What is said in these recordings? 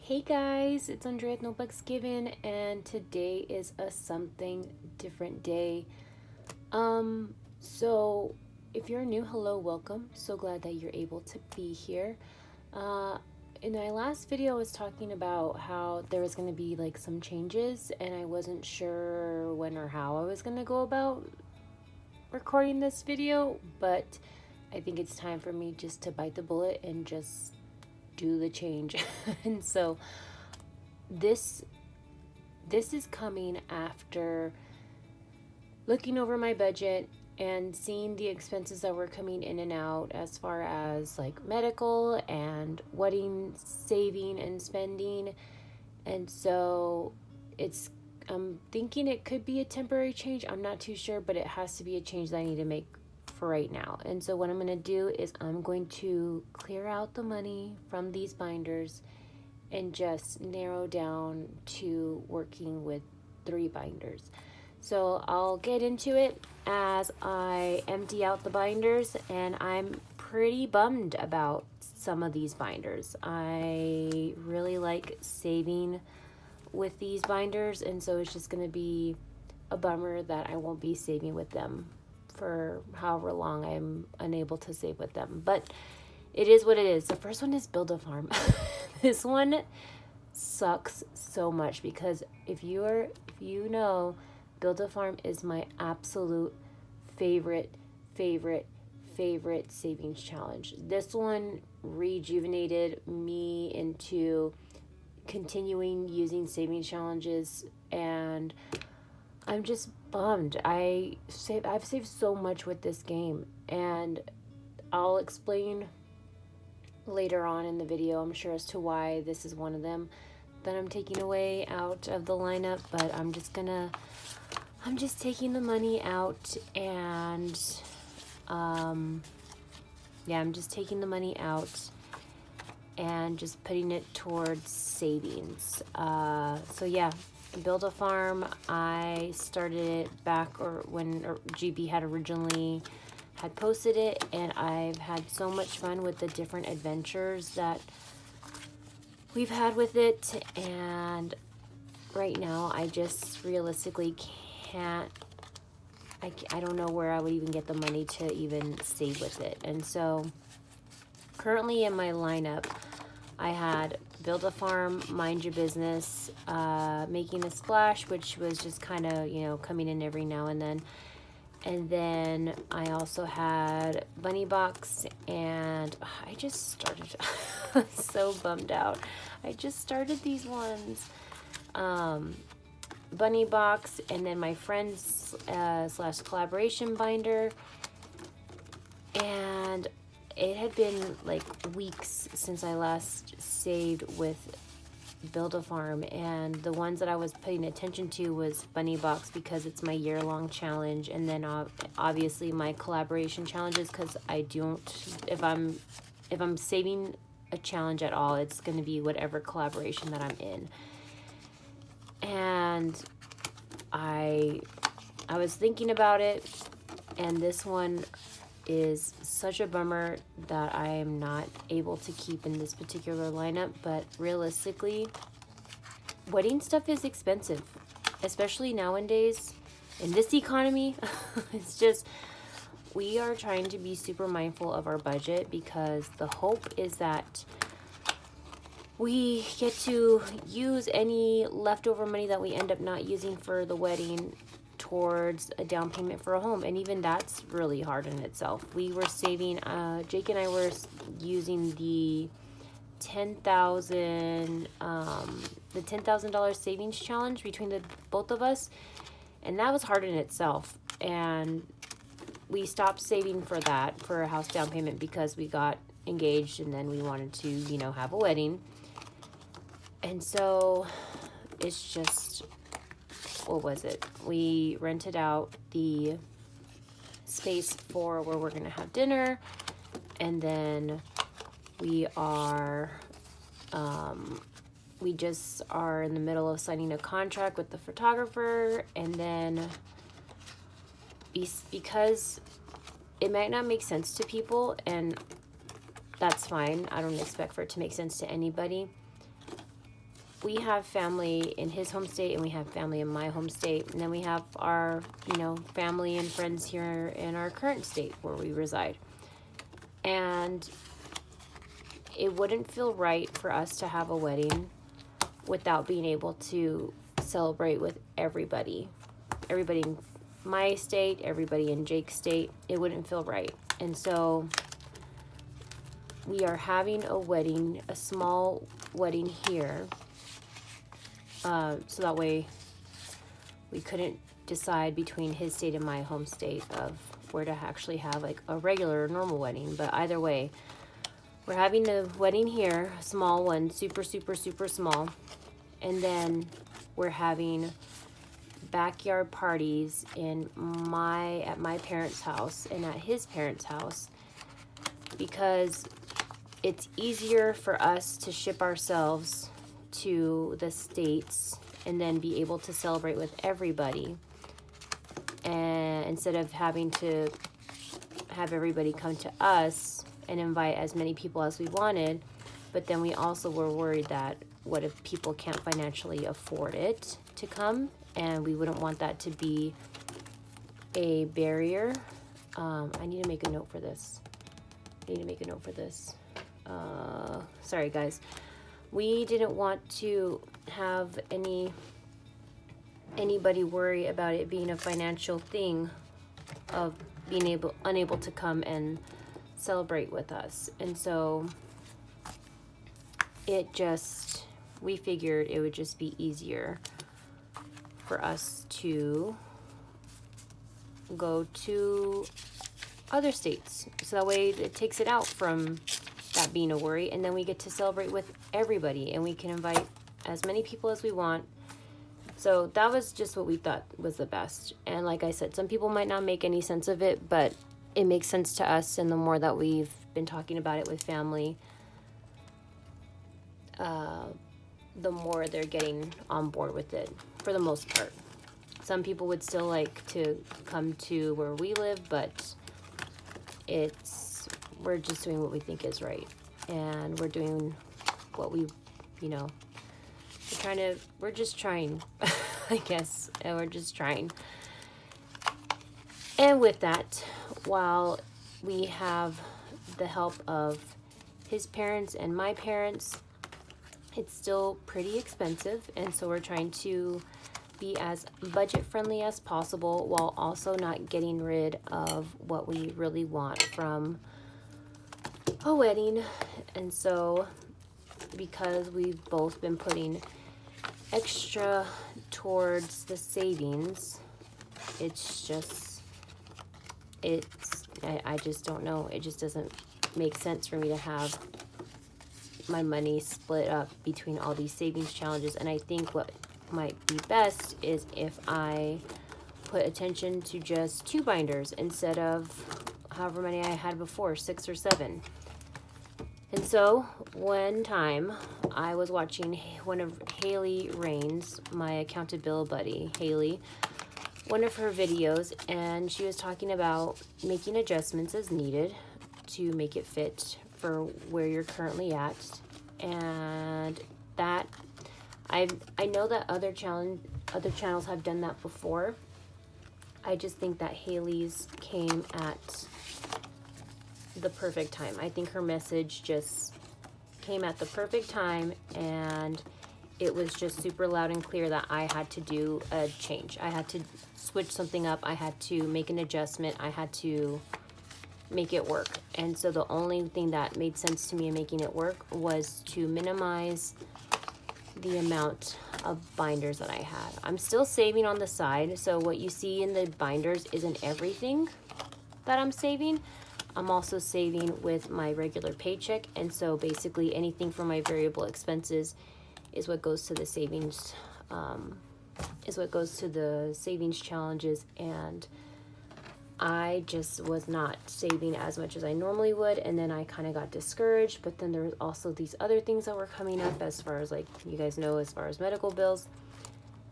Hey guys, it's Andrea with Notebooks Given, and today is a something different day. So if you're new, hello, welcome. So glad that you're able to be here. Uh, in my last video, I was talking about how there was going to be like some changes, and I wasn't sure when or how I was going to go about recording this video, but I think it's time for me just to bite the bullet and just do the change. And so this is coming after looking over my budget and seeing the expenses that were coming in and out as far as like medical and wedding saving and spending. And so I'm thinking it could be a temporary change. I'm not too sure, but it has to be a change that I need to make for right now. And so what I'm going to do is I'm going to clear out the money from these binders and just narrow down to working with 3 binders. So I'll get into it as I empty out the binders, and I'm pretty bummed about some of these binders. I really like saving with these binders, and so it's just going to be a bummer that I won't be saving with them for however long I'm unable to save with them. But it is what it is. The first one is Build a Farm. This one sucks so much because if you know, Build a Farm is my absolute favorite savings challenge. This one rejuvenated me into continuing using savings challenges, and I'm just bummed. I've saved so much with this game, and I'll explain later on in the video, I'm sure, as to why this is one of them that I'm taking away out of the lineup. But I'm just taking the money out, and I'm just taking the money out and just putting it towards savings. Build a Farm, I started it back when GB had originally had posted it, and I've had so much fun with the different adventures that we've had with it. And right now I just realistically can't, I don't know where I would even get the money to even save with it. And so currently in my lineup, I had Build a Farm, Mind Your Business, Making a Splash, which was just kind of, coming in every now and then. And then I also had Bunny Box, and I just started, so bummed out. I just started these ones. Bunny Box, and then my friends / collaboration binder. And it had been like weeks since I last saved with Build a Farm, and the ones that I was paying attention to was Bunny Box because it's my year-long challenge, and then obviously my collaboration challenges, because I don't, if I'm saving a challenge at all, it's going to be whatever collaboration that I'm in. And I was thinking about it, and this one is such a bummer that I am not able to keep in this particular lineup. But realistically, wedding stuff is expensive, especially nowadays in this economy. It's just, we are trying to be super mindful of our budget, because the hope is that we get to use any leftover money that we end up not using for the wedding towards a down payment for a home. And even that's really hard in itself. We were saving, Jake and I were using the $10,000 savings challenge between the both of us, and that was hard in itself. And we stopped saving for that, for a house down payment, because we got engaged and then we wanted to, have a wedding. And so it's just, what was it? We rented out the space for where we're going to have dinner, and then we just are in the middle of signing a contract with the photographer. And then because it might not make sense to people, and that's fine, I don't expect for it to make sense to anybody, we have family in his home state and we have family in my home state. And then we have our, you know, family and friends here in our current state where we reside. And it wouldn't feel right for us to have a wedding without being able to celebrate with everybody. Everybody in my state, everybody in Jake's state. It wouldn't feel right. And so we are having a wedding, a small wedding here. So that way we couldn't decide between his state and my home state of where to actually have like a regular or normal wedding. But either way, we're having the wedding here, a small one, super, super, super small. And then we're having backyard parties at my parents' house and at his parents' house, because it's easier for us to ship ourselves to the States and then be able to celebrate with everybody, and instead of having to have everybody come to us and invite as many people as we wanted. But then we also were worried that what if people can't financially afford it to come, and we wouldn't want that to be a barrier. I need to make a note for this. Sorry guys. We didn't want to have anybody worry about it being a financial thing of being unable to come and celebrate with us. And so we figured it would just be easier for us to go to other states. So that way it takes it out from that being a worry, and then we get to celebrate with everybody and we can invite as many people as we want. So that was just what we thought was the best. And like I said, some people might not make any sense of it, but it makes sense to us. And the more that we've been talking about it with family, the more they're getting on board with it for the most part. Some people would still like to come to where we live, but we're just doing what we think is right. And we're doing what we're just trying, I guess. And we're just trying. And with that, while we have the help of his parents and my parents, it's still pretty expensive. And so we're trying to be as budget friendly as possible while also not getting rid of what we really want from a wedding. And so because we've both been putting extra towards the savings, I just don't know. It just doesn't make sense for me to have my money split up between all these savings challenges. And I think what might be best is if I put attention to just 2 binders instead of however many I had before, 6 or 7. And so one time I was watching one of Hailey Rain's, my accountability buddy, Hailey, one of her videos, and she was talking about making adjustments as needed to make it fit for where you're currently at. And that I know that other channels have done that before. I just think that Hailey's came at the perfect time. I think her message just came at the perfect time, and it was just super loud and clear that I had to do a change. I had to switch something up. I had to make an adjustment. I had to make it work. And so the only thing that made sense to me in making it work was to minimize the amount of binders that I had. I'm still saving on the side, so what you see in the binders isn't everything that I'm saving. I'm also saving with my regular paycheck, and so basically anything from my variable expenses is what goes to the savings, challenges. And I just was not saving as much as I normally would, and then I kind of got discouraged. But then there was also these other things that were coming up, as far as, like, you guys know, as far as medical bills.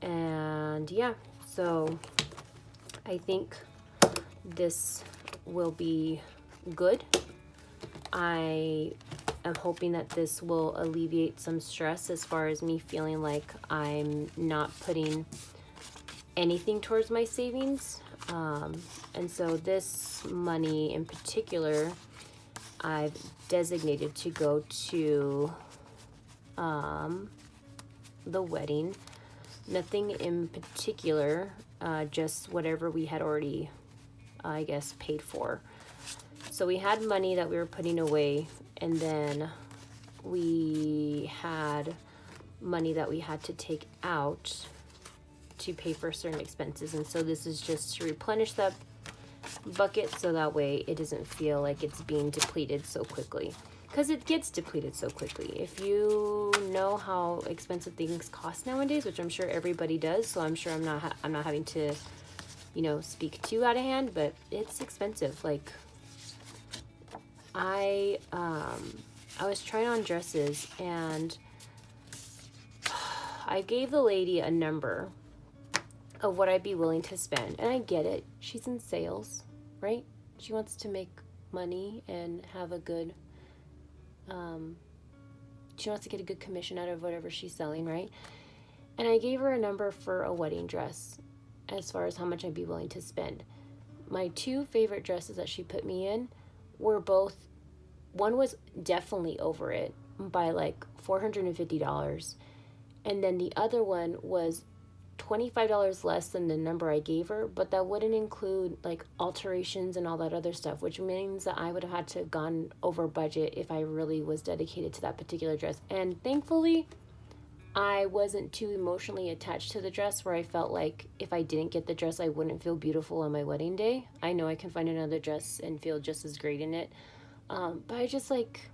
And yeah, so I think this will be good. I am hoping that this will alleviate some stress as far as me feeling like I'm not putting anything towards my savings. And so this money in particular, I've designated to go to the wedding. Nothing in particular, just whatever we had already, I guess, paid for. So we had money that we were putting away, and then we had money that we had to take out to pay for certain expenses. And so this is just to replenish that bucket so that way it doesn't feel like it's being depleted so quickly, because it gets depleted so quickly. If you know how expensive things cost nowadays, which I'm sure everybody does, so I'm sure I'm not having to, you know, speak too out of hand, but it's expensive. Like I was trying on dresses, and I gave the lady a number of what I'd be willing to spend. And I get it. She's in sales, right? She wants to make money and have a good, she wants to get a good commission out of whatever she's selling, right? And I gave her a number for a wedding dress as far as how much I'd be willing to spend. My two favorite dresses that she put me in were both, one was definitely over it by like $450. And then the other one was $25 less than the number I gave her, but that wouldn't include like alterations and all that other stuff, which means that I would have had to have gone over budget if I really was dedicated to that particular dress. And thankfully, I wasn't too emotionally attached to the dress where I felt like if I didn't get the dress, I wouldn't feel beautiful on my wedding day. I know I can find another dress and feel just as great in it. But I just like,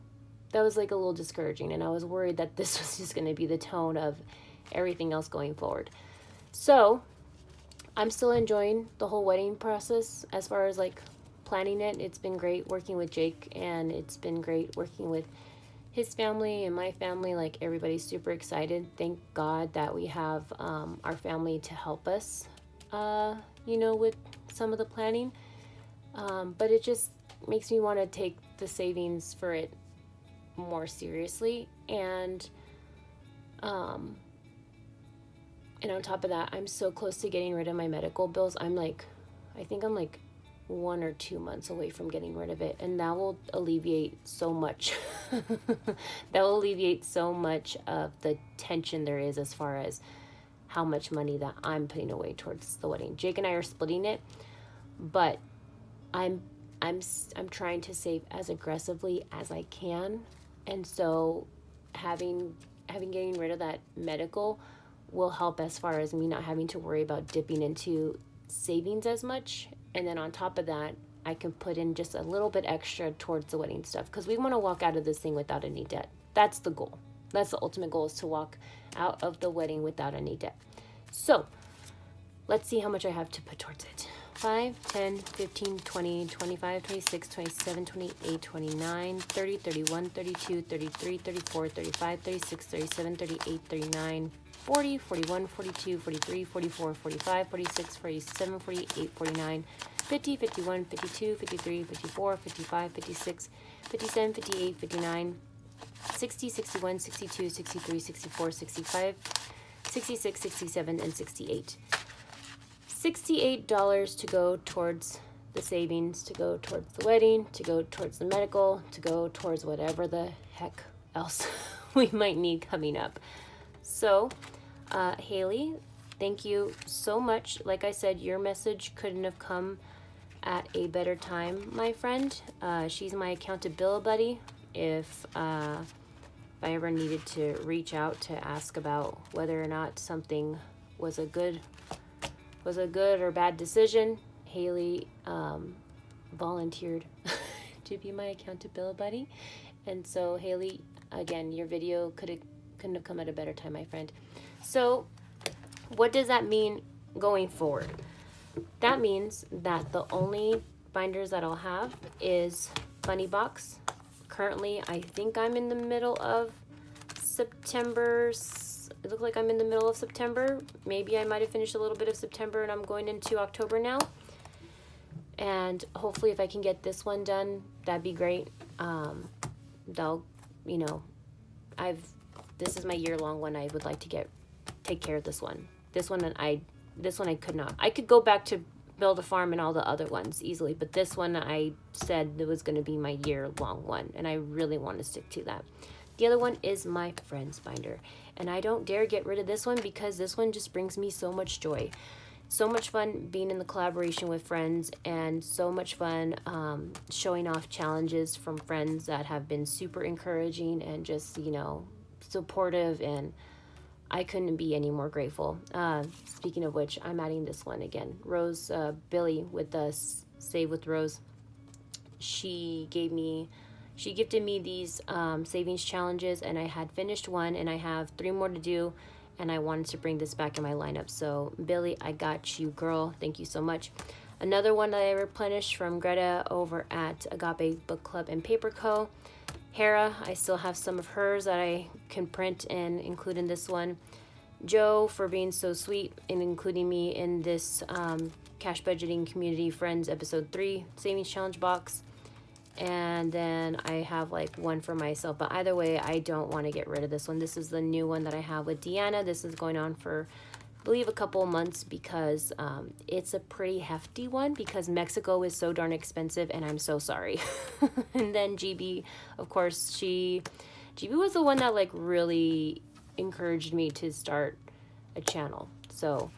that was like a little discouraging, and I was worried that this was just going to be the tone of everything else going forward. So I'm still enjoying the whole wedding process as far as like planning it. It's been great working with Jake, and it's been great working with his family and my family. Like everybody's super excited. Thank God that we have our family to help us, you know, with some of the planning. But it just makes me want to take the savings for it more seriously. And on top of that, I'm so close to getting rid of my medical bills. I think I'm like 1 or 2 months away from getting rid of it. And that will alleviate so much. That will alleviate so much of the tension there is as far as how much money that I'm putting away towards the wedding. Jake and I are splitting it, but I'm trying to save as aggressively as I can. And so getting rid of that medical will help as far as me not having to worry about dipping into savings as much. And then on top of that, I can put in just a little bit extra towards the wedding stuff, because we want to walk out of this thing without any debt. That's the goal. That's the ultimate goal, is to walk out of the wedding without any debt. So let's see how much I have to put towards it. 5, 10, 15, 20, 25, 26, 27, 28, 29, 30, 31, 32, 33, 34, 35, 36, 37, 38, 39, 40, 41, 42, 43, 44, 45, 46, 47, 48, 49, 50, 51, 52, 53, 54, 55, 56, 57, 58, 59, 60, 61, 62, 63, 64, 65, 66, 67, and 68. $68 to go towards the savings, to go towards the wedding, to go towards the medical, to go towards whatever the heck else we might need coming up. So, Hailey, thank you so much. Like I said, your message couldn't have come at a better time, my friend. She's my accountability buddy. If I ever needed to reach out to ask about whether or not something was a good or bad decision, Hailey volunteered to be my accountability buddy. And so Hailey, again, your video couldn't have come at a better time, my friend. So what does that mean going forward? That means that the only binders that I'll have is Bunny Box. Currently, I think I'm in the middle of September. It looks like I'm in the middle of September. Maybe I might have finished a little bit of September and I'm going into October now. And hopefully if I can get this one done, that'd be great. That'll you know, this is my year-long one. I would like to take care of this one. This one I could not. I could go back to build a farm and all the other ones easily, but this one I said it was going to be my year-long one, and I really want to stick to that. The other one is my friends binder, and I don't dare get rid of this one because this one just brings me so much joy. So much fun being in the collaboration with friends, and so much fun showing off challenges from friends that have been super encouraging and just, you know, supportive, and I couldn't be any more grateful. Speaking of which, I'm adding this one again. Rose, Billie with the Save with Rose, she gifted me these savings challenges, and I had finished one, and I have 3 more to do, and I wanted to bring this back in my lineup. So Billie, I got you, girl. Thank you so much. Another one that I replenished from Greta over at Agape Book Club and Paper Co. Hera, I still have some of hers that I can print and include in this one. Joe, for being so sweet and including me in this Cash Budgeting Community Friends Episode 3 Savings Challenge box. And then I have like one for myself, but either way, I don't want to get rid of this one. This is the new one that I have with Deanna. This is going on for, I believe, a couple of months because it's a pretty hefty one because Mexico is so darn expensive, and I'm so sorry. And then GB, of course, GB was the one that like really encouraged me to start a channel. So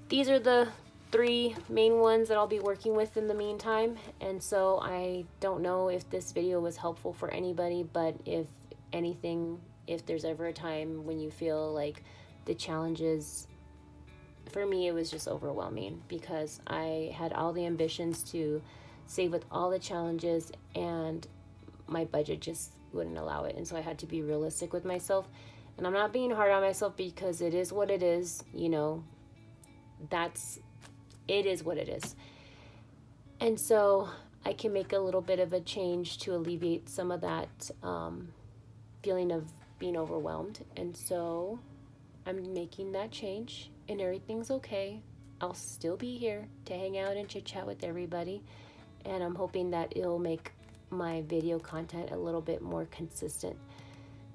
these are the 3 main ones that I'll be working with in the meantime. And so I don't know if this video was helpful for anybody, but if anything, if there's ever a time when you feel like the challenges, for me it was just overwhelming because I had all the ambitions to save with all the challenges, and my budget just wouldn't allow it. And so I had to be realistic with myself, and I'm not being hard on myself because it is what it is, you know. It is what it is. And so I can make a little bit of a change to alleviate some of that feeling of being overwhelmed. And so I'm making that change, and everything's okay. I'll still be here to hang out and chit chat with everybody. And I'm hoping that it'll make my video content a little bit more consistent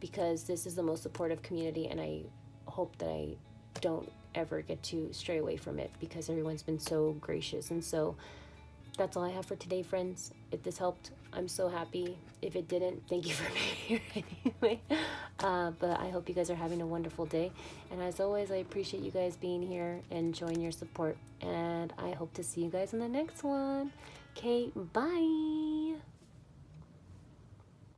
because this is the most supportive community, and I hope that I don't ever get to stray away from it because everyone's been so gracious. And so that's all I have for today, friends. If this helped, I'm so happy. If it didn't, thank you for being here anyway. But I hope you guys are having a wonderful day, and as always, I appreciate you guys being here and showing your support, and I hope to see you guys in the next one. Okay, bye.